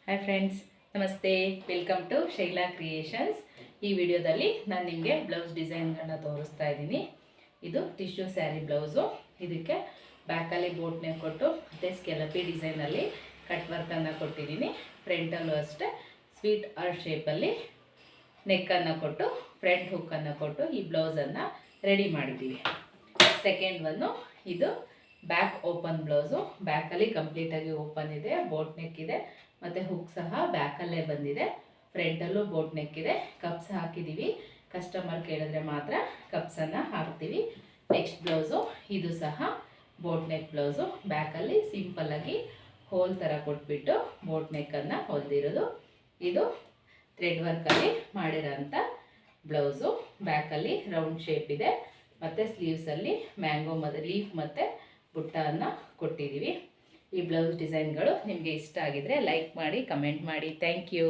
Hi friends, ನಮಸ್ತೆ. Welcome to Shaila creations. ಈ ವಿಡಿಯೋದಲ್ಲಿ ನಾನು ನಿಮಗೆ ಬ್ಲೌಸ್ ಡಿಸೈನ್ಗಳನ್ನ ತೋರಿಸ್ತಾ ಇದ್ದೀನಿ. ಇದು ಟಿಶ್ಯೂ ಸ್ಯಾರಿ ಬ್ಲೌಸು. ಇದಕ್ಕೆ ಬ್ಯಾಕಲ್ಲಿ ಬೋಟ್ ನೆಕ್ ಕೊಟ್ಟು ಮತ್ತು ಸ್ಕೆಲಪಿ ಡಿಸೈನಲ್ಲಿ ಕಟ್ ವರ್ಕನ್ನು ಕೊಟ್ಟಿದ್ದೀನಿ. ಫ್ರಂಟಲ್ಲೂ ಅಷ್ಟೇ ಸ್ವೀಟ್ ಆರ್ಟ್ ಶೇಪಲ್ಲಿ ನೆಕ್ಕನ್ನು ಕೊಟ್ಟು ಫ್ರಂಟ್ ಹುಕ್ಕನ್ನು ಕೊಟ್ಟು ಈ ಬ್ಲೌಸನ್ನು ರೆಡಿ ಮಾಡಿದ್ದೀವಿ. ಸೆಕೆಂಡ್ ಒನ್ನು ಇದು ಬ್ಯಾಕ್ ಓಪನ್ ಬ್ಲೌಸು. ಬ್ಯಾಕಲ್ಲಿ ಕಂಪ್ಲೀಟಾಗಿ ಓಪನ್ ಇದೆ, ಬೋಟ್ ನೆಕ್ ಇದೆ ಮತ್ತು ಹುಕ್ ಸಹ ಬ್ಯಾಕಲ್ಲೇ ಬಂದಿದೆ. ಫ್ರಂಟಲ್ಲೂ ಬೋಟ್ ನೆಕ್ ಇದೆ. ಕಪ್ಸ್ ಹಾಕಿದ್ದೀವಿ. ಕಸ್ಟಮರ್ ಕೇಳಿದ್ರೆ ಮಾತ್ರ ಕಪ್ಸನ್ನು ಹಾಕ್ತೀವಿ. ನೆಕ್ಸ್ಟ್ ಬ್ಲೌಸು ಇದು ಸಹ ಬೋಟ್ ನೆಕ್ ಬ್ಲೌಸು. ಬ್ಯಾಕಲ್ಲಿ ಸಿಂಪಲ್ಲಾಗಿ ಹೋಲ್ ಥರ ಕೊಟ್ಬಿಟ್ಟು ಬೋಟ್ ನೆಕ್ಕನ್ನು ಹೊಲ್ದಿರೋದು. ಇದು ಥ್ರೆಡ್ ವರ್ಕಲ್ಲಿ ಮಾಡಿರೋಂಥ ಬ್ಲೌಸು. ಬ್ಯಾಕಲ್ಲಿ ರೌಂಡ್ ಶೇಪ್ ಇದೆ ಮತ್ತು ಸ್ಲೀವ್ಸಲ್ಲಿ ಮ್ಯಾಂಗೋ ಮತ್ತು ಲೀಫ್ ಮತ್ತು ಬುಟ್ಟವನ್ನು ಕೊಟ್ಟಿದ್ದೀವಿ. ಈ ಬ್ಲೌಸ್ ಡಿಸೈನ್ಗಳು ನಿಮಗೆ ಇಷ್ಟ ಆಗಿದರೆ ಲೈಕ್ ಮಾಡಿ, ಕಮೆಂಟ್ ಮಾಡಿ. Thank you.